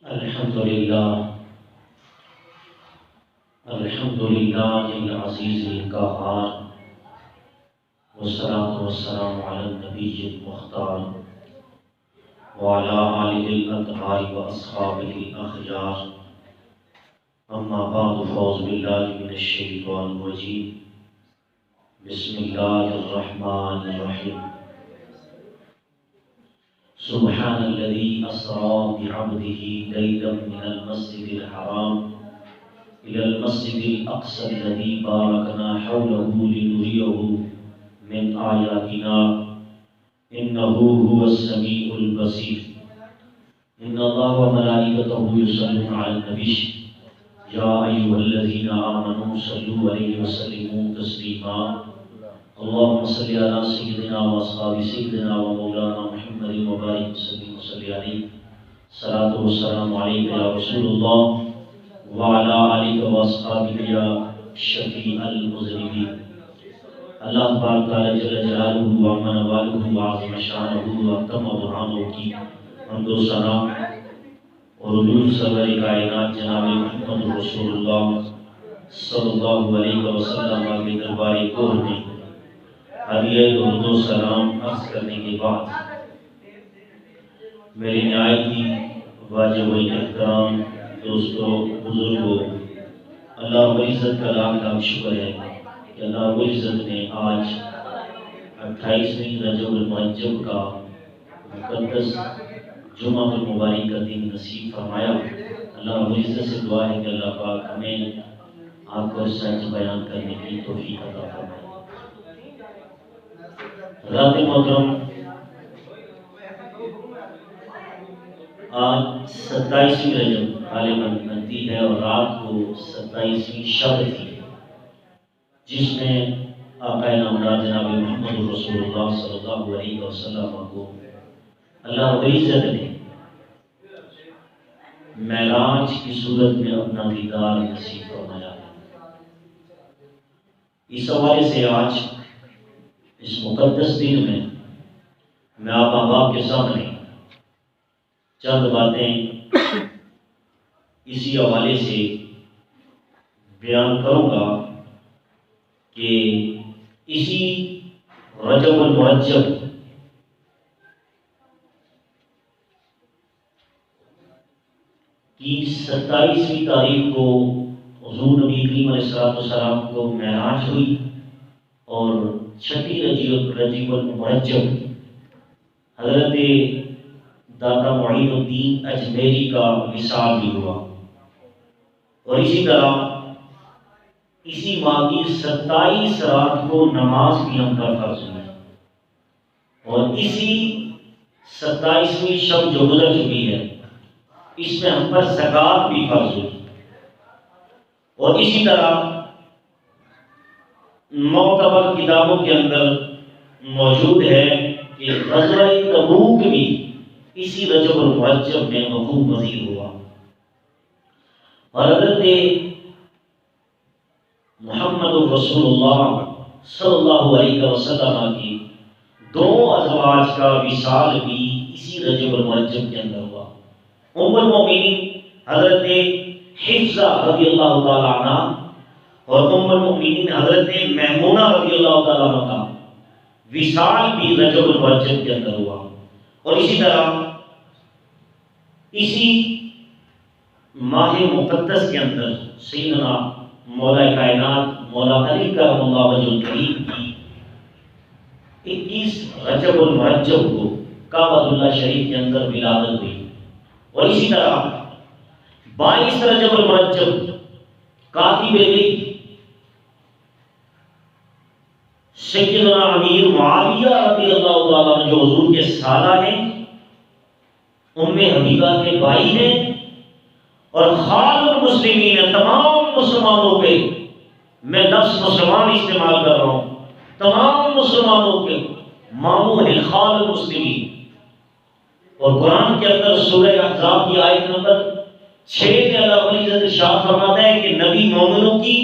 الحمدللہ العزیز القہار والصلاة والسلام علی النبی المختار وعلی آلہ الاطہار واصحابہ الاخیار اما بعد فاعوذ باللہ من الشیطان الرجیم بسم اللہ الرحمن الرحیم سبحان الذي أسرى بعبده ليلا من المسجد الحرام إلى المسجد الأقصى الذي باركنا حوله لنريه من آياتنا إنه هو السميع البصير إن الله وملائكته يصلون على النبي يا أيها الذين آمنوا صلوا عليه وسلموا تسليما اللهم صل على سيدنا واصحاب سيدنا ومولانا محمد وبارك وسلم عليه صلاة والسلام عليك يا رسول الله وعلى آلك واصحابك يا شفيع المذنبين اللہ تبارک تعالی جل جلالہ وعظم نوالہ وعظم شانہ واتم برہانہ کی حمد و ثنا اور حضور سرور کائنات جناب محمد رسول اللہ صلی اللہ علیہ وسلم کے دربار گور میں علیہ درود و سلام عرض کرنے کے بعد میری نہایت ہی واجب الاحترام دوستو بزرگو اللہ رب العزت کا لاکھ لاکھ شکر ہے کہ اللہ رب العزت نے آج 28ویں رجب المرجب کا مقدس جمعہ المبارک کا دن نصیب فرمایا۔ اللہ رب العزت سے دعا ہے کہ اللہ پاک ہمیں آپ کو سچ بیان کرنے کی توفیق عطا فرمائے۔ حضرات محترم، آج 27ویں رجب غالباً بنتی ہے اور رات کو 27ویں شب تھی جس میں آقا نامدار جناب محمد رسول اللہ صلی اللہ علیہ وسلم کو اللہ رب العزت نے معراج کی صورت میں اپنا دیدار نصیب فرمایا۔ اس حوالے سے آج اس مقدس دن میں آپ احباب کے سامنے چند باتیں اسی حوالے سے بیان کروں گا کہ اسی رجب المرجب کی 27ویں تاریخ کو حضور نبی کریم علیہ السلام کو معراج ہوئی اور 6 رجب المرجب حضرت داتا معین الدین اجمیری کا وصال بھی ہوا، اور اسی طرح اسی ماہ کی 27 رات کو نماز بھی ہم پر فرض ہوئی، اور اسی 27ویں شب جو گزر چکی ہے اس میں ہم پر زکوٰۃ بھی فرض ہوئی، اور اسی طرح معتبر کتابوں کے اندر موجود ہے کہ غزوہ تبوک بھی اسی رجب المرجب میں وقوع پذیر ہوا، اور حضرت محمد رسول اللہ صلی اللہ علیہ وسلم کی 2 ازواج کا وصال بھی اسی رجب المرجب کے اندر ہوا۔ ام المؤمنین حضرت حفصہ رضی اللہ تعالی عنہ اور ام المؤمنین حضرت میمونہ رضی اللہ تعالی عنہ کا وصال بھی رجب المرجب کے اندر ہوا، اور اسی طرح اسی ماہ مقدس کے اندر سیدنا مولا کائنات مولا علی کرم اللہ وجہ الکریم کی 21 رجب المرجب کو کعبۃ اللہ شریف کے اندر ولادت ہوئی، اور اسی طرح 22 رجب المرجب کاتب غیب سیدنا امیر معاویہ رضی اللہ تعالیٰ عنہ جو حضور کے سالہ ہیں، ام حبیبہ کے بھائی ہیں، اور خال المسلمین تمام مسلمانوں کے، میں لفظ مسلمان استعمال کر رہا ہوں، تمام مسلمانوں کے ماموں ہیں خال المسلمین۔ اور قرآن کے اندر سورہ احزاب کی آیت نمبر 6 میں اللہ رب العزت ارشاد فرماتا ہے کہ نبی مومنوں کی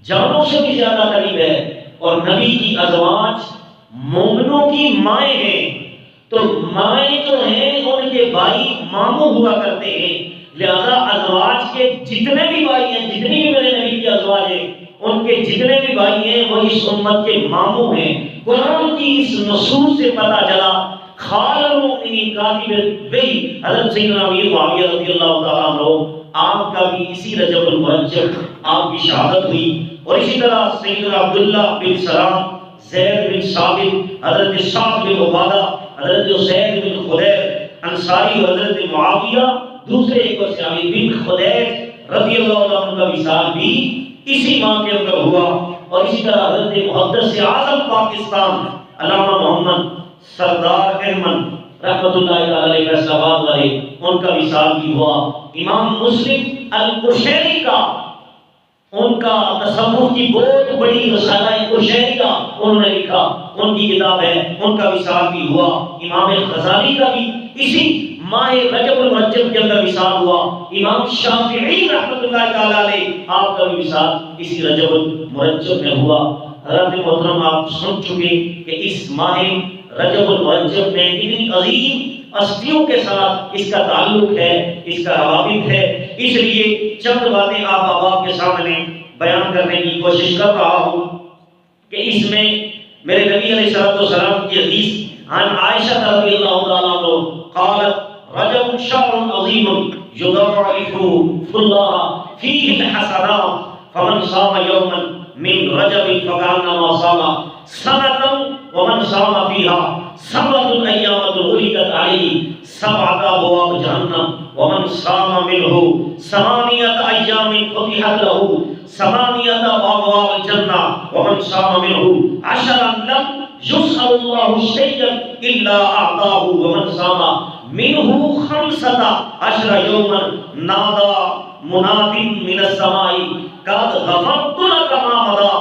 جانوں سے بھی زیادہ قریب ہے، اور نبی کی ازواج مومنوں کی مائیں ہیں، تو مائیں جو ہیں ان کے بھائی ماموں ہوا کرتے ہیں، لہذا ازواج کے جتنے بھی بھائی ہیں، جتنی بھی میرے نبی کی ازواج ہیں، ان کے جتنے بھی بھائی ہیں وہ اس امت کے ماموں ہیں۔ قرآن کی اس نصوص سے پتہ چلا خال المؤمنین کاتب وہی حضرت سیدنا امیر معاویہ رضی اللہ تعالیٰ عنہ، آپ کا بھی اسی رجب المرجب آپ کی شہادت ہوئی، اور اسی طرح سیدنا عبداللہ بن سلام، زید بن ثابت، حضرت سعد بن عبادہ، حضرت زید بن خدیر انصاری، حضرت معاویہ دوسرے ایک صحابی بن خدیر رضی اللہ عنہ کا وصال بھی اسی ماہ کے اندر ہوا، اور اسی طرح حضرت محدث اعظم پاکستان علامہ محمد سردار احمد رحمۃ اللہ علیہ فیصل آباد والے، ان کا وصال بھی ہوا۔ امام مسلم القشیری کا، ان کا تصوف کی بہت بڑی رسالہ قشیری کا انہوں نے لکھا، ان کی کتاب ہے، ان کا وصال بھی ہوا۔ امام غزالی کا بھی اسی ماہ رجب المرجب کے اندر وصال ہوا۔ امام شافعی رحمۃ اللہ تعالی علیہ، آپ کا بھی وصال اسی رجب المرجب میں ہوا۔ حضرت محترم، آپ سن چکے کہ اس ماہ رجب المرجب میں اتنی عظیم ہستیوں کے ساتھ اس کا تعلق ہے، اس کا روابط ہے، اس لیے چند باتیں آپ کے سامنے بیان کرنے کی کوشش کر رہا ہوں کہ اس میں میرے نبی علیہ السلام کی حدیث عن عائشہ رضی اللہ تعالیٰ عنہ قالت رجب شهر عظیم یضاعف اللہ فیہ الحسنات فمن صام یوما من رجب فکانما صام سنة ومن صام فيها 7 أيام غلقت عليه 7 أبواب جهنم ومن صام منه 8 أيام فتحت له 8 أبواب الجنة ومن صام منه 10 لم يسأل الله شيئا إلا أعطاه ومن صام منه 15 يوما نادى مناد من السماء قد غفرت لك ما مضى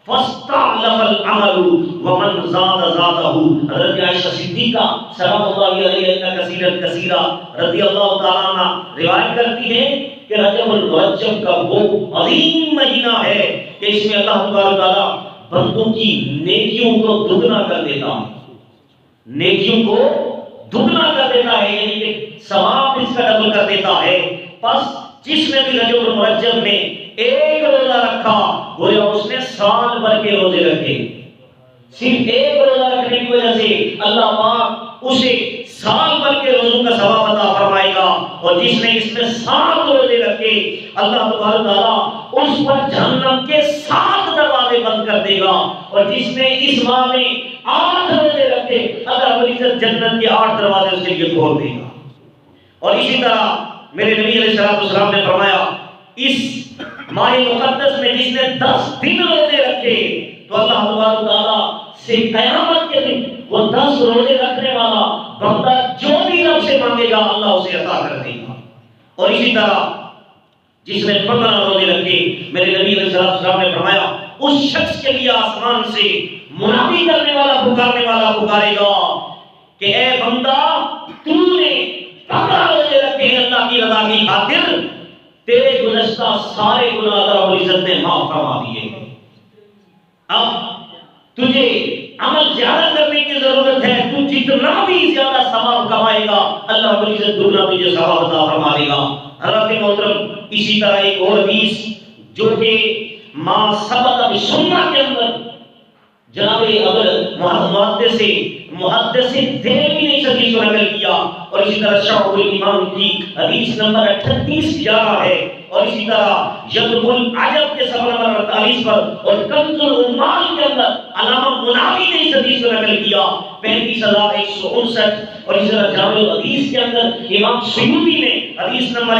فاستعلف العمل ومن زاد زاده۔ حضرت عائشہ صدیقہ سلام اللہ علیہا کثیرا رضی اللہ تعالیٰ عنہ روایت کرتی ہے کہ رجب المرجب کا وہ عظیم مہینہ ہے کہ اس میں اللہ تبارک تعالیٰ بندوں کی نیکیوں کو دگنا کر دیتا ہے، نیکیوں کو دگنا کر دیتا ہے، یعنی کہ ثواب اس کا ڈبل کر دیتا ہے۔ پس جس نے بھی رجب المرجب میں ایک روزہ رکھا گویا اس نے سال بھر کے روزے رکھے، صرف ایک روزہ رکھنے کی وجہ سے اللہ پاک اسے سال بھر کے روزوں کا ثواب عطا فرمائے گا، اور جس نے اس میں 7 روزے رکھے اللہ تبارک تعالیٰ اس پر جہنم کے 7 دروازے بند کر دے گا، اور جس نے اس ماہ میں 8 روزے رکھے اللہ رب العزت جنت کے 8 دروازے اس کے لیے کھول دے گا۔ اور اسی طرح میرے نبی علیہ السلام نے فرمایا اس ماہ مقدس میں جس نے 10 دن روزے رکھے تو اللہ تبارک تعالیٰ سے قیامت کے دن وہ 10 روزے رکھنے والا بندہ جو بھی رب سے مانگے گا اللہ اسے عطا کر دے گا۔ اور اسی طرح جس نے 15 روزے رکھے میرے نبی علیہ السلام نے فرمایا اس شخص کے لیے آسمان سے منادی کرنے والا پکارے گا کہ اے بندہ تو نے 15 روزے رکھے ہیں اللہ کی رضا کی خاطر، تیرے گزشتہ سارے گناہ اللہ رب العزت نے معاف فرما دیے ہیں، اب تجھے عمل زیادہ کرنے کی ضرورت ہے، تو جتنا بھی زیادہ ثواب کمائے گا اللہ رب العزت دگنا تجھے ثواب عطا فرما دے گا۔ حضرت محترم، اسی طرح ایک اور حدیث جو کہ ما ثبت بسنہ کے اندر جناب محدث دہلوی نے اس حدیث کو نقل کیا، اور اسی طرح شعب الایمان کی حدیث نمبر 3811 ہے، اور اسی طرح یطلب العجب کے صفحہ نمبر 48 پر اور کنز العمال کے اندر علامہ مناوی نے اس حدیث کو نقل کیا 35159، اور اسی طرح جامع الحدیث کے اندر امام سیوطی نے حدیث نمبر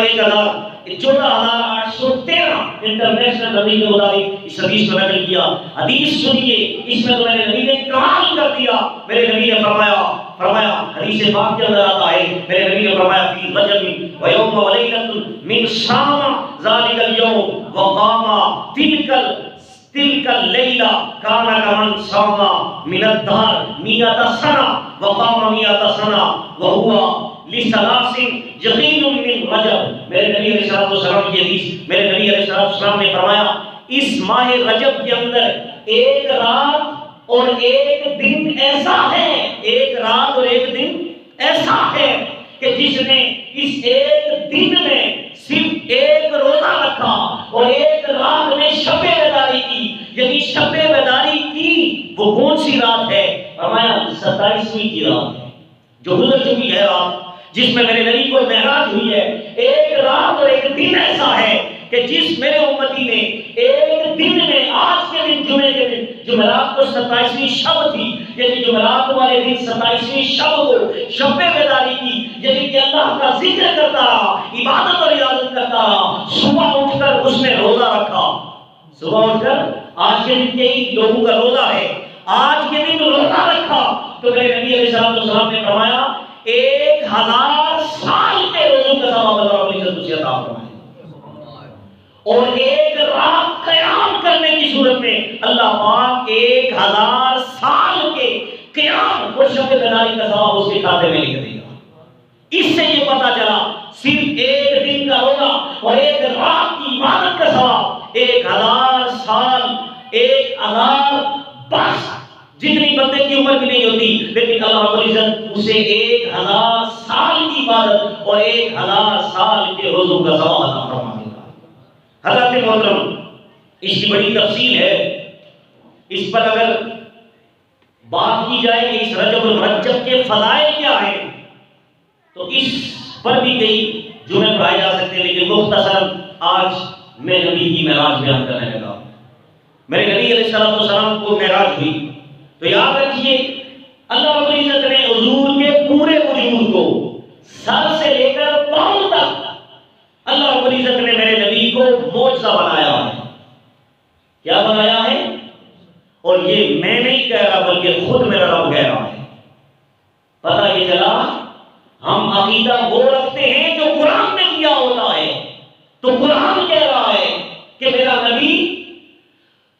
14813 انٹرنیشنل حدیث کے مطابق اس حدیث کو نقل کیا۔ حدیث سنیے، اس میں تو میرے نبی نے کمال کر دیا۔ میرے نبی نے فرمایا حدیث پاک کے اندر آتا ہے، میرے نبی نے فرمایا فی رجب و یوم و لیلۃ من صام ذلک اليوم وقام تلک اللیلہ کان کمن صام من الدہر 100 سنہ وقام 100 سنہ وہو لثلاث یقین من رجب۔ میرے نبی علیہ السلام کی حدیث، میرے نبی علیہ السلام نے فرمایا اس ماہ رجب کے اندر ایک رات اور ایک دن ایسا ہے، ایک رات اور ایک دن ایسا ہے کہ جس نے اس ایک دن میں صرف ایک روزہ رکھا اور ایک رات میں شب بیداری کی، یعنی شب بیداری کی وہ کون سی رات ہے؟ فرمایا 27ویں کی رات ہے جو گزر چکی ہے، رات جس میں میرے نبی کو معراج ہوئی ہے۔ ایک رات اور ایک دن ایسا ہے کہ جس میرے امتی نے ایک دن میں، آج کے دن جمعے کے دن، جمعرات کو 27ویں شب تھی، یعنی جمعرات والے دن 27ویں شب کو شب بیداری کی، یعنی کہ اللہ کا ذکر کرتا رہا، عبادت اور عبادت کرتا رہا، صبح اٹھ کر اس نے روزہ رکھا۔ صبح اٹھ کر آج کے دن کئی لوگوں کا روزہ ہے، آج کے دن روزہ رکھا تو میرے نبی علیہ السلام نے فرمایا 1000 سال کے روزوں کا ثواب اللہ رب العزت اسے عطا فرمائے، اور ایک رات قیام کرنے کی صورت میں اللہ پاک 1000 سال کے قیام اور شب بیداری کا ثواب اس کے کھاتے میں لکھ دے گا۔ اس سے یہ پتا چلا صرف ایک دن کا روزہ اور ایک رات کی عبادت کا ثواب 1000 سال، 1000 برس، جتنی بندے کی عمر بھی نہیں ہوتی، لیکن اللہ رب العزت اسے 1000 سال کی عبادت اور 1000 سال کے روزوں کا ثواب عطا فرما دے گا۔ حضرت محترم، اس کی بڑی تفصیل ہے، اس پر اگر بات کی جائے کہ اس رجب المرجب کے فضائل کیا ہیں تو اس پر بھی کئی جملے پڑھائے جا سکتے ہیں، لیکن مختصر آج میں نبی کی معراج بیان کرنے لگا۔ میرے نبی علیہ السلام کو معراج ہوئی تو یاد رکھیے اللہ رب العزت نے حضور کے پورے وجود کو سر سے لے کر پاؤں تک اللہ رب العزت نے میرے نبی کو معجزہ بنایا ہے۔ کیا بنایا ہے؟ اور یہ میں نہیں کہہ رہا بلکہ خود میرا رب کہہ رہا ہے۔ پتہ یہ چلا ہم عقیدہ وہ رکھتے ہیں جو قرآن میں کیا ہوتا ہے، تو قرآن کہہ رہا ہے کہ میرا نبی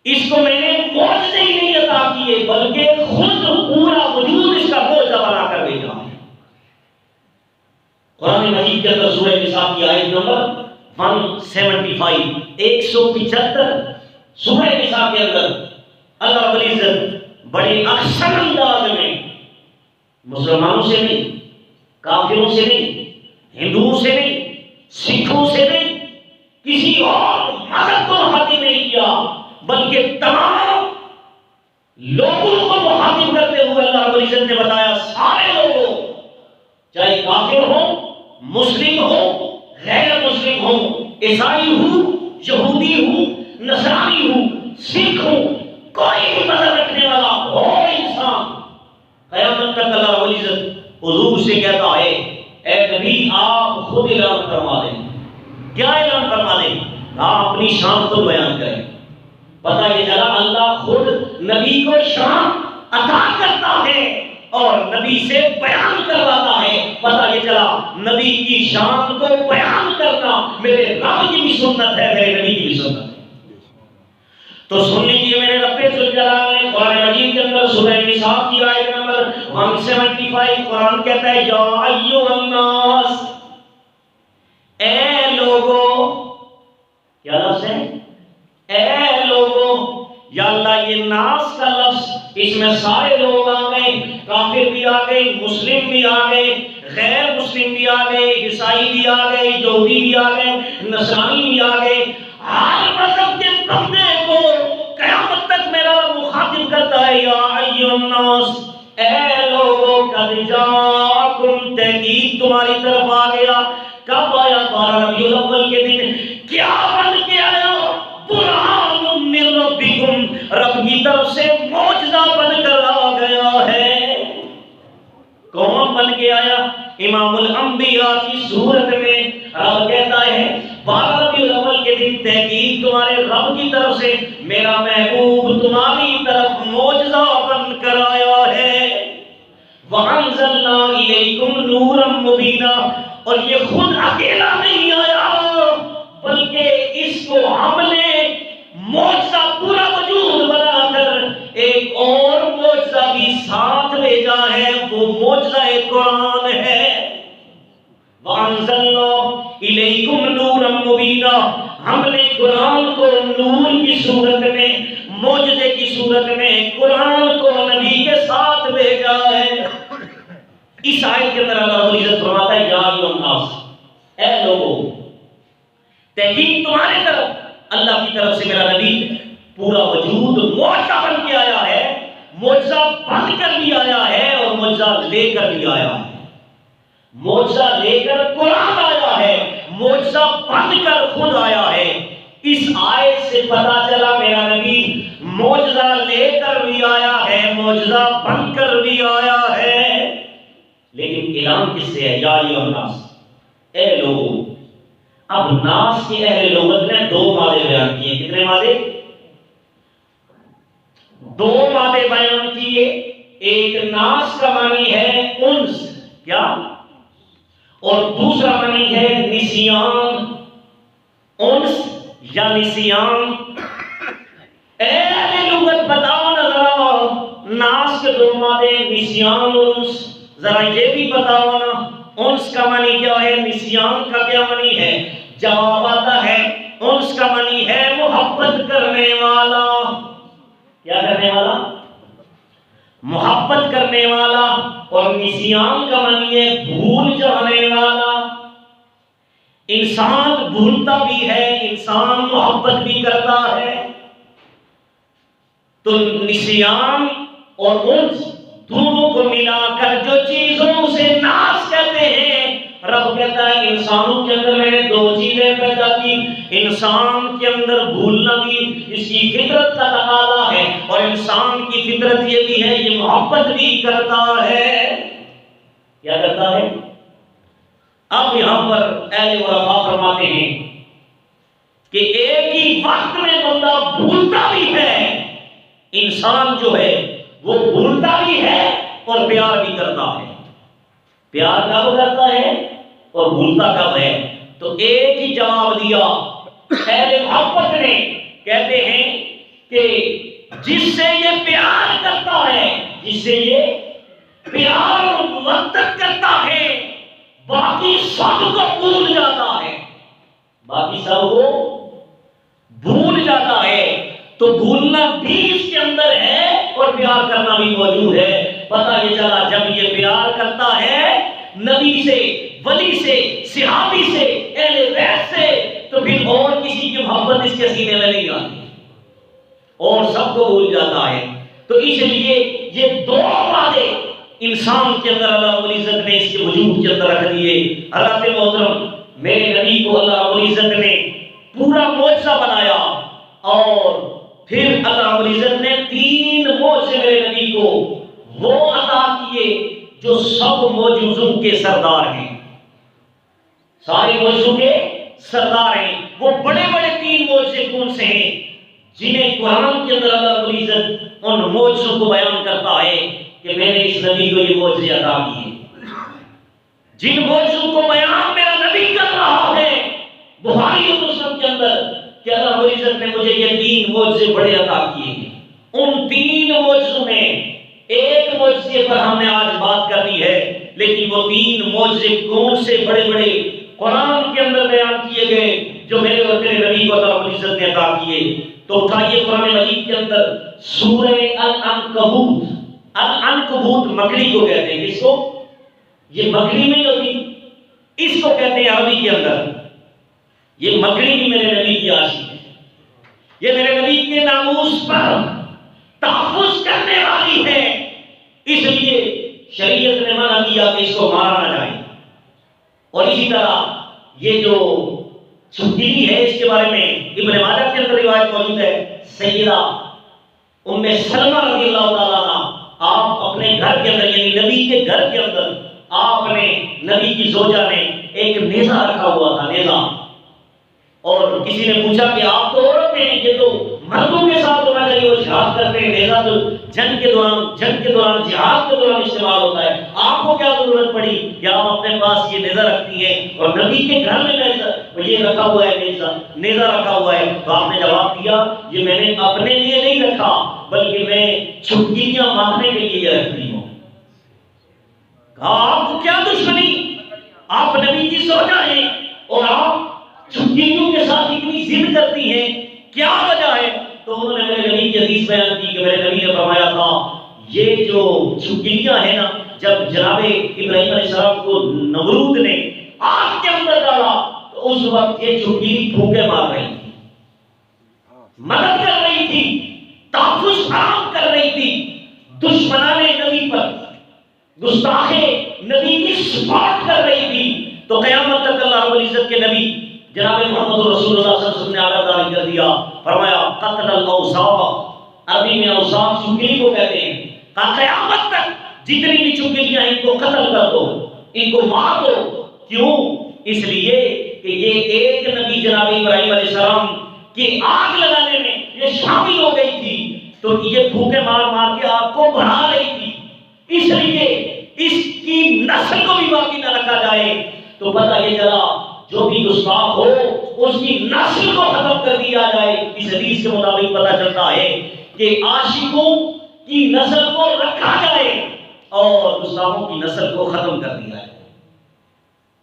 اس کو میں نے معجزے ہی نہیں عطا کیے بلکہ خود پورا وجود اس کا معجزہ بنا کر بھیجا ہے۔ قرآن مجید کے اندر سورہ نساء کی آیت نمبر 175 175 سورہ نساء کے اندر اللہ رب العزت بڑے اکثر انداز میں مسلمانوں سے نہیں، کافروں سے نہیں، ہندوؤں سے نہیں، سکھوں سے نہیں، کسی اور مذہب کو مخاطب نہیں کیا بلکہ تمام لوگوں کو مخاطب کرتے ہوئے اللہ رب العزت نے بتایا سارے لوگوں، چاہے کافر ہو، مسلم ہو، غیر مسلم ہو، عیسائی ہو، یہودی ہو، نصرانی ہو، سکھ ہو، کوئی بھی مذہب رکھنے والا ہو انسان، قیامت تک اللہ رب العزت حضور سے کہتا ہے اے نبی آپ خود اعلان فرما دیں۔ کیا اعلان فرما دیں؟ آپ اپنی شان خود بیان کریں۔ پتہ یہ چلا اللہ خود نبی کو شان عطا کرتا ہے اور نبی سے بیان کرواتا ہے۔ پتہ یہ چلا نبی کی شان کو بیان کرنا میرے رب کی بھی سنت ہے، میرے نبی کی بھی سنت ہے۔ تو سن لیجیے میرے رب ذوالجلال نے قرآن مجید کے اندر سورہ نساء کی آیت نمبر 175 قرآن کہتا ہے یا ایھا الناس، اے لوگو، کیا لفظ ہے؟ اے لوگو، یا اللہ یہ ناس کا لفظ اس میں سارے لوگ آ گئے، کافر بھی آ گئے، مسلم بھی آ گئے، غیر مسلم بھی آ گئے، عیسائی بھی آ گئے، یہودی بھی آ گئے، نصرانی بھی آ گئے، ہر مذہب کے بندے کو قیامت تک میرا مخاطب کرتا ہے یا ایھا الناس، اے لوگو قد جاءکم، تحقیق تمہاری طرف آ گیا۔ کب آیا؟ 12 ربیع الاول کے دن۔ کیا بن کے آیا؟ برہان من ربکم، رب کی طرف سے معجزہ بن کر آ گیا ہے۔ کون بن کے آیا؟ امام الانبیاء کی صورت میں رب کہتا ہے 12 ربیع الاول کے دن تحقیق تمہارے رب کی طرف سے میرا محبوب تمہاری طرف معجزہ بن کر آیا ہے۔ وَأَنزَلْنَا إِلَيْكُمْ نُورًا مُبِينًا، اور یہ خود اکیلا نہیں آیا بلکہ اس کو ہم نے معجزہ پورا وجود بنا کر ایک اور معجزہ بھی ساتھ بھیجا ہے، وہ معجزہ قرآن ہے۔ وَأَنزَلْنَا إِلَيْكُمْ نُورًا مُبِينًا، ہم نے قرآن کو نور کی صورت میں قرآن کو نبی کے ساتھ بھیجا ہے۔ اس آیت کے اندر اللہ رب العزت فرماتا ہے یا ایھا الناس، اے لوگوں، تحقیق تمہاری طرف اللہ کی طرف سے میرا نبی پورا وجود معجزہ بن کے آیا ہے، معجزہ بن کر بھی آیا ہے اور معجزہ لے کر بھی آیا ہے۔ معجزہ لے کر قرآن آیا ہے، معجزہ بن کر خود آیا ہے۔ اس آیت سے پتہ چلا میرا نبی معجزہ لے کر بھی آیا ہے، معجزہ بن کر بھی آیا ہے۔ لیکن اعلان کس سے ہے؟ یا ایھا الناس، اے لوگوں۔ اب ناس کے اہل لغت نے دو مادے بیان کیے۔ کتنے مادے؟ دو مادے بیان کیے۔ ایک ناس کا معنی ہے انس، کیا؟ اور دوسرا معنی ہے نسیان، انس یا نسیان۔ اے اہل لغت بتاؤ نا ذرا، ناس کے دو مادے نسیان اور انس، ذرا یہ بھی بتاؤ نا انس کا معنی کیا ہے، نسیان کا کیا معنی ہے؟ جواب آتا ہے انس کا معنی ہے محبت کرنے والا۔ کیا کرنے والا؟ محبت کرنے والا۔ اور نسیان کا معنی ہے بھول جانے والا۔ انسان بھولتا بھی ہے، انسان محبت بھی کرتا ہے۔ تو نسیان اور انس دونوں کو ملا کر جو چیزوں سے ناس کہتے ہیں، رب کہتا ہے انسانوں کے اندر میں نے دو چیزیں پیدا کی۔ انسان کے اندر بھولنا بھی اس کی فطرت کا تقاضا ہے، اور انسان کی فطرت یہ بھی ہے یہ محبت بھی کرتا ہے۔ کیا کرتا ہے؟ اب یہاں پر اہل عرفا فرماتے ہیں کہ ایک ہی وقت میں بندہ بھولتا بھی ہے، انسان جو ہے وہ بھولتا بھی ہے اور پیار بھی کرتا ہے۔ پیار کب کرتا ہے اور بھولتا کب ہے؟ تو ایک ہی جواب دیا اہل محبت نے، کہتے ہیں کہ جس سے یہ پیار کرتا ہے، جس سے یہ پیار اور محبت کرتا ہے، باقی سب کو بھول جاتا ہے، باقی سب کو بھول جاتا ہے۔ تو بھولنا بھی اس کے اندر ہے اور پیار کرنا بھی موجود ہے۔ پتہ یہ چلا جب یہ پیار کرتا ہے نبی سے، ولی سے، صحابی سے، اہل بیت سے، تو پھر اور کسی کی محبت اس کے سینے میں نہیں آتی اور سب کو بھول جاتا ہے۔ تو اس لیے یہ دو وعدے انسان کے اندر اللہ رب العزت نے اس کے وجود کے اندر رکھ دیے۔ حضرت محترم، میرے نبی کو اللہ رب العزت نے پورا معجزہ بنایا، اور پھر اللہ رب العزت نے 3 معجزے میرے نبی کو وہ عطا کیے جو سب معجزوں کے سردار ہیں، سارے معجزوں کے سردار ہیں۔ وہ بڑے بڑے 3 معجزے کون سے ہیں جنہیں قرآن کے اندر اللہ رب العزت ان معجزوں کو بیان کرتا ہے کہ میں نے اس نبی کو یہ معجزے عطا کیے۔ جن معجزوں کو بیان میرا نبی کر رہا ہے بخاری اور مسلم کے اندر کہ اللہ رب العزت نے مجھے یہ 3 معجزے بڑے عطا کیے ہیں، ان 3 معجزوں میں ایک معجزے پر ہم نے آج بات کر دی ہے، لیکن وہ 3 معجزے کون سے بڑے بڑے قرآن کے اندر بیان کیے گئے جو میرے اور تیرے نبی کو اللہ رب العزت نے عطا کیے؟ تو اٹھائیے قرآن مجید کے اندر سورہ العنکبوت۔ العنکبوت مکڑی کو کہتے ہیں، کس کو؟ یہ مکڑی نہیں ہوتی، اس کو کہتے ہیں عربی کے اندر۔ یہ مکڑی بھی میرے نبی کی عاشق ہے، یہ میرے نبی کے ناموس پر تحفظ کرنے والی ہے، اس لیے شریعت نے منع کیا کہ اس کو مارا نہ جائے۔ اور اسی طرح یہ جو چھپکلی ہے اس کے بارے میں ابن ماجہ کے اندر روایت موجود ہے، سیدہ ام سلمہ رضی اللہ تعالیٰ عنہ، آپ اپنے گھر کے اندر یعنی نبی کے گھر کے اندر آپ نے نبی کی زوجہ نے ایک نیزہ رکھا ہوا تھا، نیزہ، اور کسی نے پوچھا کہ آپ تو عورت ہیں، یہ تو مردوں کے ساتھ ہونا چاہیے، وہ جہاد کرتے ہیں، نیزہ تو جنگ کے دوران جہاد کے دوران استعمال ہوتا ہے، آپ کو کیا ضرورت پڑی کہ آپ اپنے پاس یہ نیزہ رکھتی ہیں؟ اور نبی کے گھر میں یہ رکھا ہوا ہے، نیزہ رکھا ہوا ہے۔ تو آپ نے جواب دیا یہ میں نے اپنے لیے نہیں رکھا بلکہ میں چھپکلیاں مارنے کے لیے رکھتی ہوں۔ کہا آپ کو کیا دشمنی، آپ نبی کی زوجہ ہیں اور آپ چھپکلیوں کے ساتھ اتنی ضد کرتی ہیں، کیا وجہ ہے؟ تو انہوں نے میرے نبی کے حدیث بیان کی کہ میرے نبی نے فرمایا تھا یہ جو چگلیاں ہیں نا، جب جناب ابراہیم علیہ السلام کو نمرود نے آگ کے اندر ڈالا تو اس وقت یہ چگلی پھونکے مار رہی تھی، مدد کر رہی تھی، تحفظ فراہم کر رہی تھی دشمنان نبی پر، گستاخ نبی کی سپورٹ کر رہی تھی۔ تو قیامت تک اللہ رب العزت کے نبی جناب محمد رسول اللہ صلی اللہ علیہ وسلم نے اعلیٰ تعالیٰ کر دیا، فرمایا قتل الاوصاف، عربی میں اوصاف چگلی کو کہتے ہیں، کہا قیامت تک جتنی بھی چگلیاں ہیں ان کو قتل کر دو، ان کو مار دو۔ کیوں؟ اس لیے کہ یہ ایک نبی جناب ابراہیم علیہ السلام کی آگ لگانے میں یہ شامل ہو گئی تھی، تو یہ پھونکے مار مار کے آگ کو بڑھا رہی تھی، اس لیے اس کی نسل کو بھی باقی نہ رکھا جائے۔ تو پتہ یہ چلا جو بھی گستاخ ہو اس کی نسل کو ختم کر دیا جائے۔ اس حدیث کے مطابق پتہ چلتا ہے کہ عاشقوں کی نسل کو رکھا جائے اور گستاخوں کی نسل کو ختم کر دیا جائے۔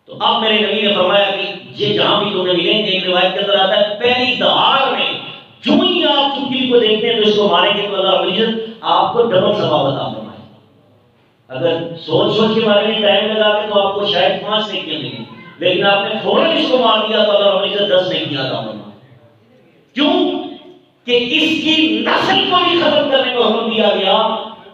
تو اب میرے نبی نے فرمایا کہ یہ جہاں بھی تمہیں ملیں گے، ایک روایت کے اندر آتا ہے پہلی دہاڑ میں جو ہی آپ چگلی کو دیکھتے ہیں تو اس کو ماریں گے تو اللہ رب العزت آپ کو ڈبل ثواب عطا فرمائے۔ اگر سوچ کے بارے میں ٹائم لگا کے تو آپ کو شاید 5 نیکیاں ملیں، لیکن آپ نے فوراً اس کو مار دیا تو اللہ رب العزت 10 نیکیاں عطا فرمائے۔ کیوں کہ اس کی نسل کو بھی ختم کرنے کو حکم دیا گیا۔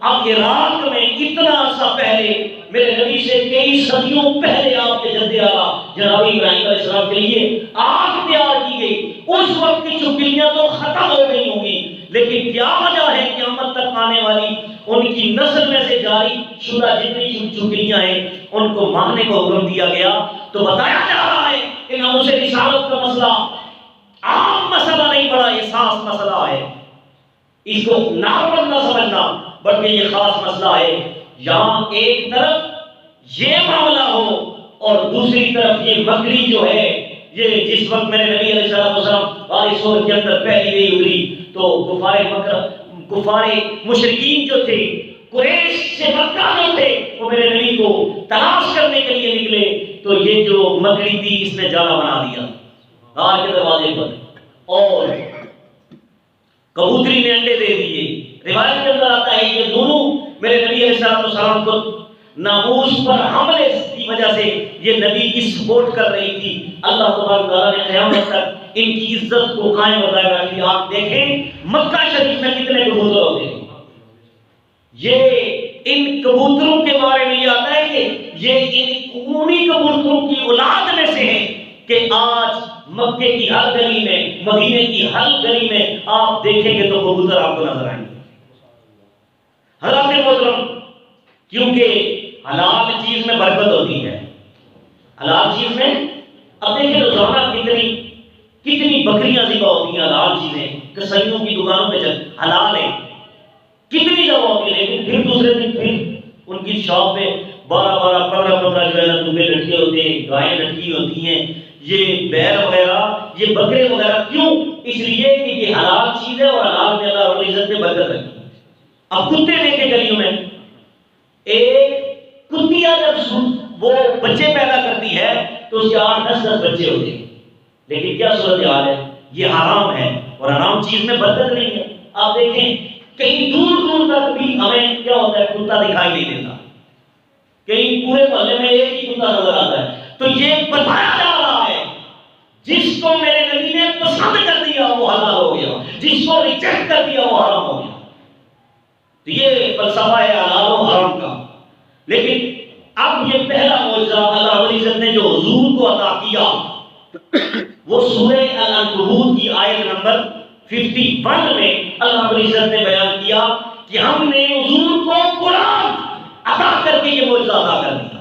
اب عراق میں اتنا عرصہ پہلے میرے نبی سے کئی صدیوں پہلے آپ کے جد اعلیٰ جناب ابراہیم علیہ السلام کے لیے آگ تیار کی گئی، اس وقت کی چگلیاں تو ختم ہو گئی ہوں گی، لیکن کیا وجہ ہے قیامت تک آنے والی ان کی نسل میں سے جاری شدہ جتنی چگلیاں ہیں ان کو مارنے کو حکم دیا گیا۔ تو بتایا جا رہا ہے کہ ناموس رسالت کا مسئلہ عام مسئلہ نہیں، بڑا احساس مسئلہ ہے، اس کو نارمل نہ سمجھنا بلکہ یہ خاص مسئلہ ہے۔ یہاں ایک طرف یہ معاملہ ہو اور دوسری طرف یہ مکڑی جو ہے، یہ جس وقت میرے نبی علیہ السلام والی سورت کے اندر پہلی گئی اتری تو کفار مشرکین جو تھے، قریش سے مکہ جو تھے، وہ میرے نبی کو تلاش کرنے کے لیے نکلے، تو یہ جو مکڑی تھی اس نے جالا بنا دیا غار کے دروازے پر، اور کبوتری نے انڈے دے دیے۔ روایت کے اندر آتا ہے کہ دونوں میرے نبی علیہ السلام کو ناموس پر حملے کی وجہ سے یہ نبی کی سپورٹ کر رہی تھی۔ اللہ تبارک تعالیٰ نے قیامت تک ان کی عزت کو قائم بتایا رکھی۔ آپ دیکھیں مکہ شریف میں کتنے کبوتر ہوتے ہیں، یہ ان کبوتروں کے بارے میں یہ آتا ہے کہ یہ انہی کبوتروں کی اولاد میں سے ہیں کہ آج مکے کی ہر گلی میں، مدینے کی ہر گلی میں آپ دیکھیں گے تو کبوتر آپ کو نظر آئیں گے۔ حضرات محترم، کیونکہ حلال چیز میں برکت ہوتی ہے، حلال چیز میں اب دیکھیں روزانہ کتنی بکریاں ذبح ہوتی ہیں، حلال چیزیں کسائیوں کی دکانوں پہ چل حلال ہیں، کتنی ذبح ہوتی ہیں، لیکن پھر دوسرے دن پھر ان کی شاپ پہ 12 15 جو ہے نا دبے لٹکے ہوتے ہیں، گائیں لٹکی ہوتی ہیں، یہ بیل وغیرہ، یہ بکرے وغیرہ۔ کیوں؟ اس لیے کہ یہ حلال چیز ہے اور حلال میں اللہ رب العزت نے برکت رکھی۔ اب کتے دیکھیں گلیوں میں، ایک کتیا جب وہ بچے پیدا کرتی ہے تو اس کے 8-10 بچے ہوتے ہیں، لیکن کیا صورتحال ہے؟ یہ حرام ہے اور حرام چیز میں برکت نہیں ہے۔ آپ دیکھیں کہیں دور دور تک بھی ہمیں کیا ہوتا ہے، کتا دکھائی نہیں دیتا، کہیں پورے محلے میں ایک ہی کتا نظر آتا ہے۔ تو یہ بتایا جا رہا ہے جس کو میرے نبی نے پسند کر دیا وہ حلال ہو گیا، جس کو ریجیکٹ کر دیا وہ حرام ہو گیا۔ تو یہ فلسفہ ہے حلال و حرام کا۔ لیکن اب یہ پہلا معجزہ اللہ رب العزت نے جو حضور کو عطا کیا وہ سورہ العنکبوت کی آیت نمبر 51 میں اللہ رب العزت نے بیان کیا کہ ہم نے حضور کو قرآن عطا کر کے یہ معجزہ عطا کر دیا۔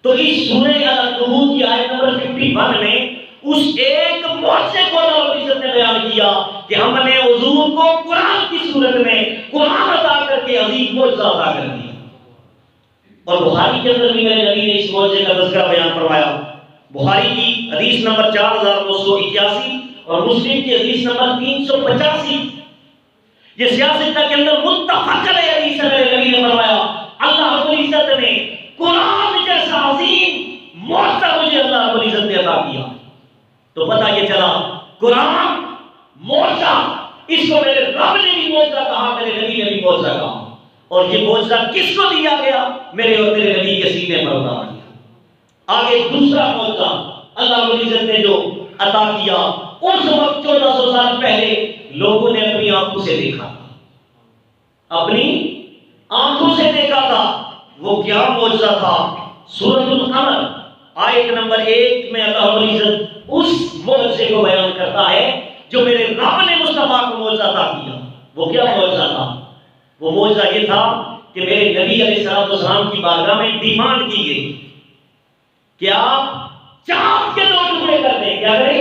تو اس سورہ العنکبوت کی آیت نمبر 51 میں اس ایک معجزے کو اللہ رب العزت نے بیان کیا کہ ہم نے حضور کو قرآن کی صورت میں قرآن عطا کر کے عظیم معجزہ عطا کر دیا۔ اور بخاری کے اندر بھی میرے نبی نے اس معجزے کا تذکرہ بیان فرمایا۔ بخاری کی حدیث نمبر 4981 اور مسلم کی حدیث نمبر 385، یہ سیاستہ کے اندر متفق علیہ حدیث ہے۔ میرے نبی نے فرمایا اللہ رب العزت نے قرآن جیسا عظیم معجزہ مجھے اللہ رب العزت نے عطا کیا۔ تو پتہ یہ چلا قرآن معجزہ، اس کو میرے رب نے بھی معجزہ کہا، میرے نبی نے بھی معجزہ کہا. اور یہ معجزہ کس کو دیا گیا؟ میرے اور تیرے نبی کے سینے پر اتارا گیا. آگے دوسرا معجزہ اللہ رب العزت نے جو عطا کیا، اس وقت 1400 سال پہلے لوگوں نے اپنی آنکھوں سے دیکھا تھا، اپنی آنکھوں سے دیکھا تھا. وہ کیا معجزہ تھا؟ سورۃ القمر آیت نمبر 1 میں اللہ رب العزت اس معجزے کو بیان کرتا ہے جو میرے رب نے مصطفیٰ کو معجزہ عطا کیا. وہ کیا معجزہ تھا؟ وہ معجزہ یہ تھا کہ میرے نبی علیہ السلام کی بارگاہ میں ڈیمانڈ کی گئی کہ آپ چاند کے 2 ٹکڑے کر دیں. کیا کریں؟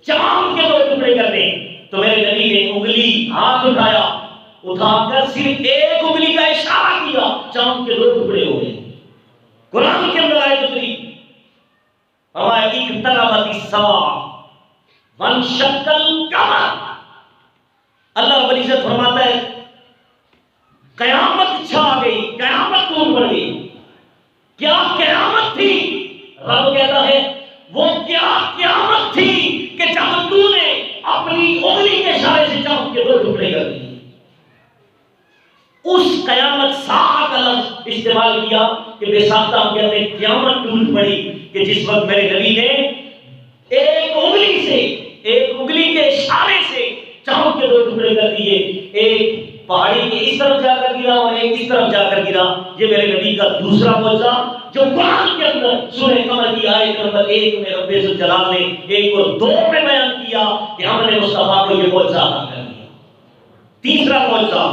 چاند کے 2 ٹکڑے کر دیں. تو میرے نبی نے انگلی ہاتھ اٹھایا، اٹھا کر صرف ایک انگلی کا اشارہ کیا، چاند کے 2 ٹکڑے ہو گئے. قرآن کے اندر آیت اتری، فرمایا اقتربت الساعۃ وانشق القمر. اللہ رب العزت فرماتا ہے قیامت چھا گئی، قیامت ٹوٹ پڑ گئی. کیا قیامت تھی؟ رب کہتا ہے وہ کیا قیامت تھی کہ جب تو نے اپنی انگلی کے اشارے سے چاند کے 2 ٹکڑے کر دیے. اس قیامت ساعت کا لفظ استعمال کیا کہ بے ساختہ ہم کہتے ہیں قیامت ٹوٹ پڑی کہ جس وقت میرے نبی نے ایک انگلی کے اشارے سے چاند کے 2 ٹکڑے کر دیے. ایک پہاڑی کے اس طرف جا کر گرا اور ایک اس طرف جا کر گرا. یہ میرے نبی کا دوسرا معجزہ جو قرآن کے اندر سورہ قمر کی آیت نمبر 1 میں رب ذوالجلال نے 1 اور 2 میں بیان کیا کہ ہم نے مصطفیٰ کو یہ معجزہ عطا کر دیا. تیسرا معجزہ،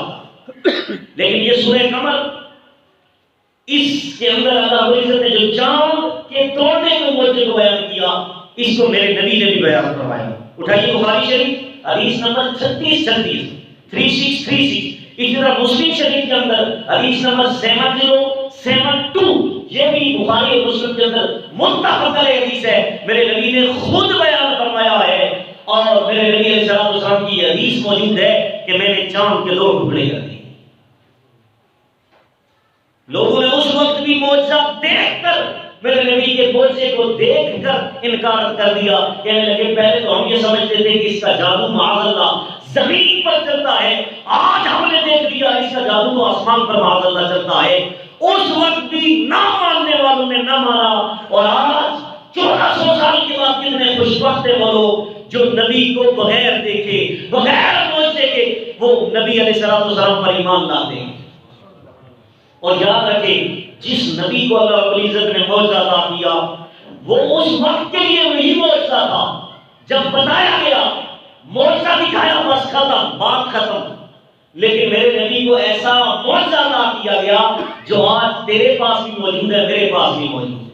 لیکن یہ سورہ قمر اس کے اندر اللہ رب العزت نے جو چاند کے توڑنے کے معجزے کو بیان کیا، اس کو میرے نبی نے بھی بیان فرمایا. اٹھائیے بخاری شریف حدیث نمبر 3636 اسی طرح مسلم شریف کے اندر حدیث نمبر 7072، یہ بھی بخاری اور مسلم کے اندر متفق علیہ حدیث ہے. میرے نبی نے خود بیان فرمایا ہے اور میرے نبی علیہ السلام کی حدیث موجود ہے کہ میں نے چاند کے 2 ٹکڑے کر دیے. لوگوں نے اس وقت بھی معجزہ دیکھ کر میرے نبی کے معجزے کو دیکھ کر انکار کر دیا. کہنے لگے پہلے تو ہم یہ سمجھتے تھے کہ اس کا جادو معاذ اللہ زمین پر چلتا ہے، آج ہم نے دیکھ لیا اس کا جادو تو آسمان پر معاذ اللہ چلتا ہے. اس وقت بھی نہ ماننے والوں نے نہ مانا، اور آج 1400 سال کے بعد کتنے خوش بخت ہیں وہ لوگ جو نبی کو بغیر دیکھے بغیر معجزے کے وہ نبی علیہ السلام پر ایمان لاتے ہیں. اور یاد رکھیں جس نبی کو اللہ رب العزت نے معجزہ عطا کیا وہ اس وقت کے لیے وہی معجزہ تھا جب بتایا گیا، معجزہ دکھایا، بس ختم، بات ختم. لیکن میرے نبی کو ایسا معجزہ عطا کیا گیا جو آج تیرے پاس بھی موجود ہے، میرے پاس بھی موجود ہے.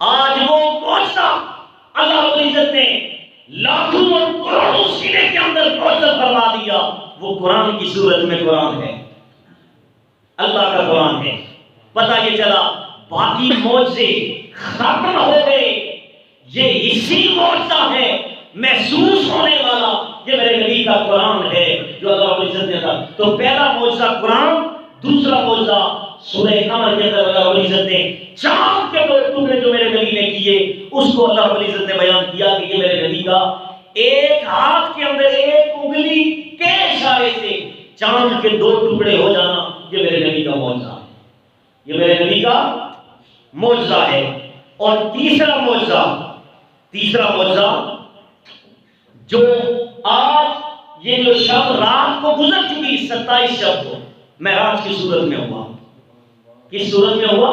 آج وہ معجزہ اللہ رب العزت نے لاکھوں اور کروڑوں سینے کے اندر معجزہ فرما دیا. وہ قرآن کی صورت میں قرآن ہے، اللہ کا قرآن ہے. پتہ یہ چلا باقی معجزے ختم ہو گئے، یہ اسی معجزہ ہے محسوس ہونے والا، یہ میرے نبی کا قرآن ہے جو اللہ رب العزت نے کہا. تو پہلا معجزہ قرآن، دوسرا معجزہ سورہ قمر کے اندر اللہ رب العزت نے چاند کے 2 ٹکڑے جو میرے نبی نے کیے اس کو اللہ رب العزت نے بیان کیا کہ یہ میرے نبی کا ایک ہاتھ کے اندر ایک انگلی کے اشارے سے چاند کے 2 ٹکڑے ہو جانا، یہ میرے نبی کا معجزہ ہے، یہ میرے نبی کا معجزہ ہے. اور تیسرا معجزہ جو آج یہ جو شب رات کو گزر چکی 27 شب کو معراج کی صورت میں ہوا. کس صورت میں ہوا؟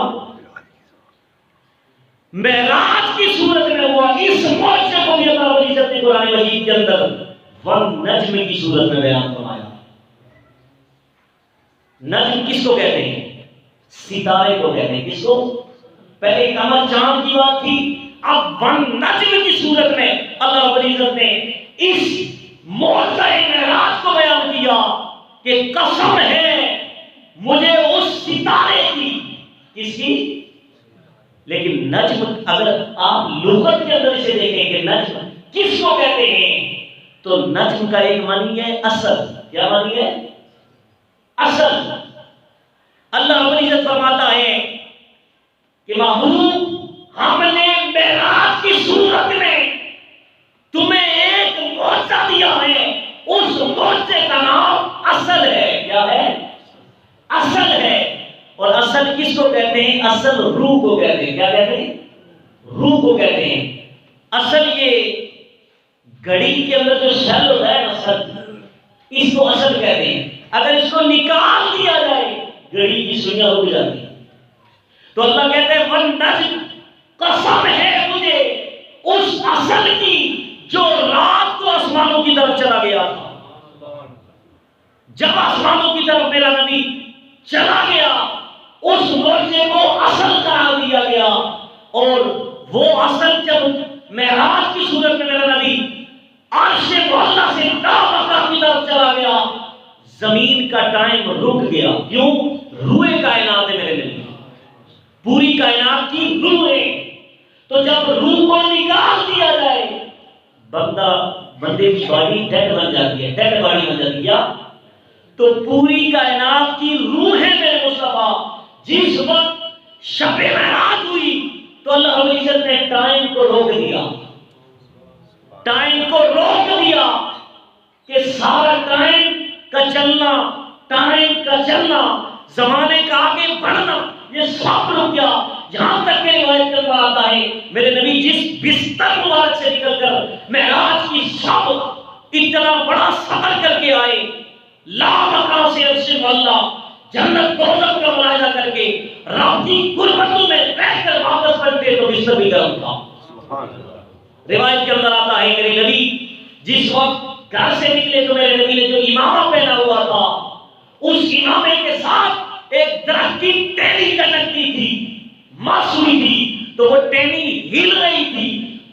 معراج کی صورت میں ہوا. اس معجزے کو بھی اللہ رب العزت نے قرآن مجید کے اندر والنجم کی صورت میں بیان فرمایا. نجم کس کو کہتے ہیں؟ ستارے کو کہتے ہیں. کس کو؟ پہلے قمر چاند کی بات تھی، اب والنجم کی صورت میں اللہ رب العزت نے اس معجزہ معراج کو بیان کیا کہ قسم ہے مجھے اس ستارے کی. کس کی؟ لیکن نجم اگر آپ لغت کے اندر اسے دیکھیں کہ نجم کس کو کہتے ہیں تو نجم کا ایک معنی ہے اصل. کیا معنی ہے؟ اصل. اللہ رب العزت فرماتا ہے کہ محبوب ہم نے معراج کی صورت میں تمہیں ایک معجزہ دیا ہے، اس معجزے کا نام اصل کس کو کہتے ہیں؟ اصل روح کو کہتے ہیں. کیا کہتے ہیں؟ روح کو کہتے ہیں. اصل یہ گھڑی کے اندر جو شل ہوتا ہے اصل، اس کو اصل کہتے ہیں. اگر اس کو نکال دیا جائے گھڑی کی سوئیاں رک جاتی ہیں. تو اللہ کہتے ہیں والنجم، قسم ہے مجھے اس اصل کی جو رات کو آسمانوں کی طرف چلا گیا تھا. جب آسمانوں کی طرف میرا نبی چلا گیا اس معجزے کو اصل قرار دیا گیا. اور وہ اصل جب معراج کی صورت میں میرا نبی عرش معلا سے لامکہ کی طرف چلا گیا، زمین کا ٹائم رک گیا. کیوں؟ روح کائنات ہے میرے نبی، پوری کائنات کی روح ہے. تو جب روح کو نکال دیا جائے بندے کی باڈی ڈیڈ بن جاتی ہے، ڈیڈ باڈی بن جاتی ہے. تو پوری کائنات کی روح ہے میرے مصطفیٰ. جس وقت شب معراج ہوئی تو اللہ رب العزت نے ٹائم کو روک دیا. ٹائم کو روک دیا کہ سارا ٹائم کا چلنا زمانے کا آگے بڑھنا یہ سب رک گیا. یہاں تک کہ روایت کے اندر آتا ہے میرے نبی جس بستر مبارک سے نکل کر معراج کی شب اتنا بڑا سفر کر کے آئے، لامکاں سے عرش معلا جنت دوزخ کا ملاحظہ کر کے رب کی قربتوں میں رہ کر واپس پلٹے تو بستر بھی گرم تھا. روایت کے اندر آتا ہے میرے نبی جس وقت گھر سے نکلے تو میرے نبی نے جو امامہ پہنا ہوا تھا اس امامے کے ساتھ ایک درخت کی ٹہنی لٹکتی تھی، مس ہوئی تھی. تو وہ ٹہنی ہل رہی تھی.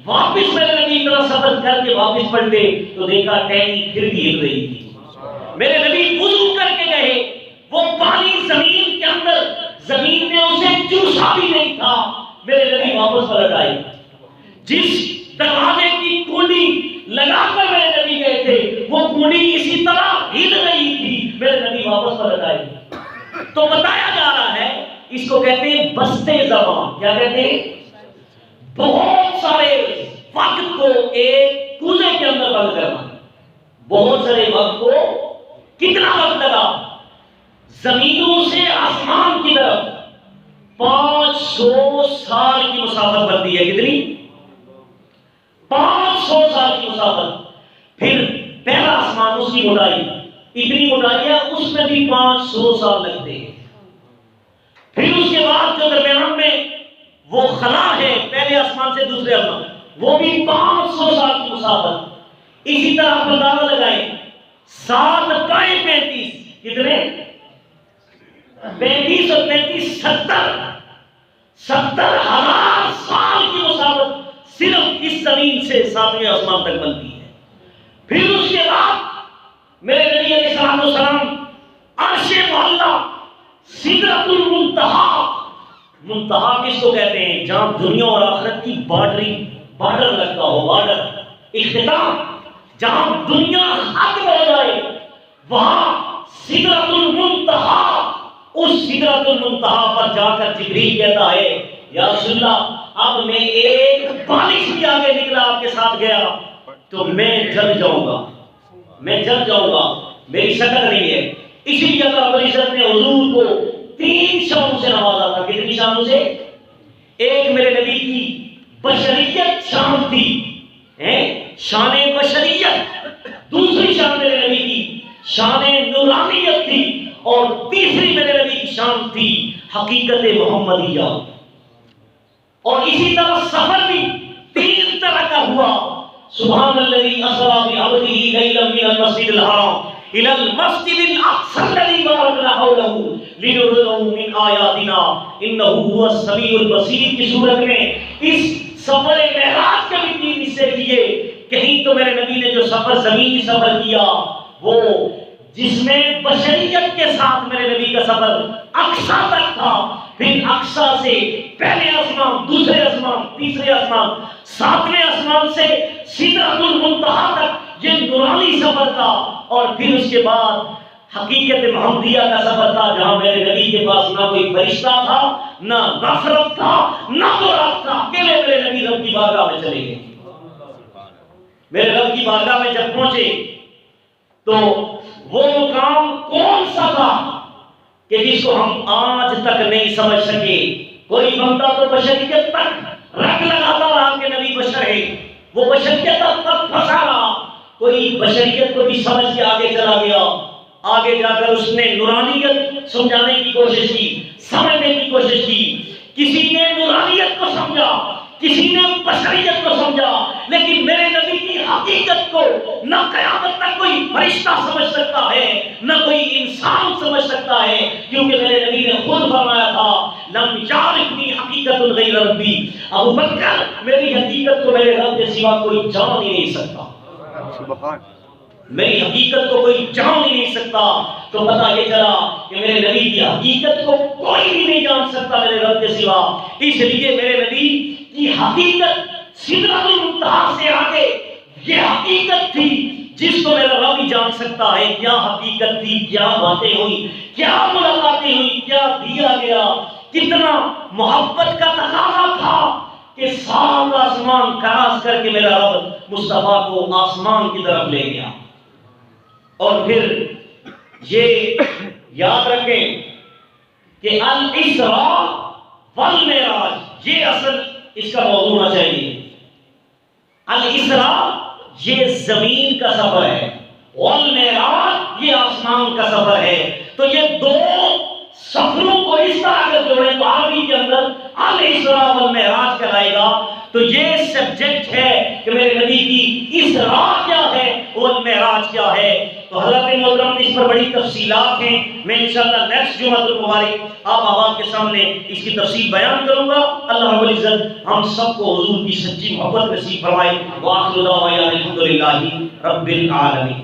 واپس میرے نبی اتنا سفر کر کے واپس پلٹے تو دیکھا ٹہنی پھر بھی ہل رہی تھی. میرے نبی وضو کر کے گئے، وہ پانی زمین کے اندر زمین نے اسے چوسا بھی نہیں تھا. میرے نبی واپس پلٹ آئے. جس دروازے کی کنڈی لگا کر میرے نبی گئے تھے وہ کنڈی اسی طرح ہل رہی تھی. میرے نبی واپس پلٹ آئے. تو بتایا جا رہا ہے اس کو کہتے ہیں بستے زبان. کیا کہتے ہیں؟ بہت سارے وقت کو ایک کوزے کے اندر بند کرنا. بہت سارے وقت کو کتنا وقت لگا؟ زمینوں سے آسمان کی طرف 500 سال کی مسافت بنتی ہے. کتنی؟ 500 سال کی مسافت. پھر پہلا آسمان اس کی موٹائی اتنی موٹائی ہے اس میں بھی 500 سال لگتے ہیں. پھر اس کے بعد جو درمیان میں وہ خلا ہے پہلے آسمان سے دوسرے آسمان وہ بھی 500 سال کی مسافت. اسی طرح آپ اندازہ لگائیں 7 پائے 35 کتنے؟ 35 اور 35 70,000 سال کی مسافت صرف اس زمین سے 7ویں آسمان تک بنتی ہے. پھر اس کے بعد میرے نبی علیہ السلام عرش معلا سدرۃ المنتہا. منتہا کس کو کہتے ہیں؟ جہاں دنیا اور آخرت کی بارڈر لگتا ہو، بارڈر اختتام، جہاں دنیا ختم ہو جائے وہاں سدرۃ المنتہا. اس سدرۃ المنتہا پر جا کر جبریل کہتا ہے یا رسول اللہ اب میں ایک بالش بھی آگے نکلا آپ کے ساتھ گیا تو میں جل جاؤں گا، میری شکل نہیں ہے. اسی لیے اللہ رب العزت نے حضور کو 3 شانوں سے نوازا تھا. کتنی شانوں سے؟ ایک میرے نبی کی بشریت شان تھی، شان بشریت. دوسری شان میرے نبی کی شان نورانیت تھی. اور تیسری میرے نبی کی شان تھی حقیقت محمدیہ. اور اسی طرح سفر بھی 3 طرح کا ہوا. سبحان الذی اسری بعبدہ لیلا من المسجد الحرام الى المسجد الاقصى الذي باركنا حوله لنريه من آیاتنا انه هو السمیع البصیر کی صورت میں اس سفر معراج کے بھی 3 حصے کیے. کہیں تو میرے نبی نے جو سفر زمینی سفر کیا وہ جس میں بشریت کے ساتھ میرے نبی کا سفر اقصی تک تھا. پھر اقصی سے پہلے آسمان، دوسرے آسمان، تیسرے آسمان، 7ویں آسمان سے سدرۃ المنتہا تک یہ نورانی سفر تھا. اور پھر اس کے بعد حقیقت محمدیہ کا سفر تھا جہاں میرے نبی کے پاس نہ کوئی فرشتہ تھا، نہ غفرت تھا، نہ براق تھا. اکیلے میرے نبی رب کی بارگاہ میں چلے گئے. میرے رب کی بارگاہ میں جب پہنچے تو وہ مقام کون سا تھا؟ کہ جس کو ہم آج تک نہیں سمجھ سکے. کوئی بندہ تو بشریت تک رٹ لگاتا رہا کہ نبی بشر ہے، وہ بشریت تک پھنسا رہا. کوئی بشریت کو بھی سمجھ کے آگے چلا گیا، آگے جا کر اس نے نورانیت سمجھانے کی کوشش کی، سمجھنے کی کوشش کی. کسی نے نورانیت کو سمجھا، کسی نے بشریت کو سمجھا، لیکن میرے نبی کی حقیقت کو نہ قیامت تک کوئی فرشتہ سمجھ سکتا ہے، نہ کوئی انسان سمجھ سکتا ہے، کیونکہ میرے نبی نے خود فرمایا تھا لم یعرفنی حقیقت غیر ربی. ابو بکر میری حقیقت کو میرے رب کے سوا کوئی جان ہی نہیں سکتا، میری حقیقت کو کوئی جان ہی نہیں سکتا. تو پتہ یہ چلا کہ میرے نبی کی حقیقت کو کوئی بھی نہیں جان سکتا میرے رب کے سوا. اس لیے میرے نبی کی حقیقت سدرۃ المنتہا سے آگے یہ حقیقت تھی جس کو میرا رب ہی جان سکتا ہے. کیا حقیقت تھی، کیا باتیں ہوئی، کیا ملاقاتیں ہوئی، کیا دیا گیا، کتنا محبت کا تقاضا تھا کہ سات آسمان کراس کر کے میرا رب مصطفیٰ کو آسمان کی طرف لے گیا. اور پھر یہ یاد رکھیں کہ الاسراء والمعراج یہ اصل اس کا موضوع ہونا چاہیے. الاسراء یہ زمین کا سفر ہے، والمعراج یہ آسمان کا سفر ہے. تو یہ دو سفروں کو اس طرح اگر جوڑیں تو عربی کے اندر الاسراء والمعراج کہلائے گا. تو یہ سبجیکٹ ہے کہ میرے نبی کی اسراء کیا ہے، والمعراج کیا ہے. تو حضرت محترم اس پر بڑی تفصیلات ہیں. میں انشاءاللہ نیکسٹ جمعہ المبارک آپ آباد کے سامنے اس کی تفصیل بیان کروں گا. اللہ رب العزت ہم سب کو حضور کی سچی محبت نصیب فرمائے. وآخر دعوانا الحمدللہ رب العالمین.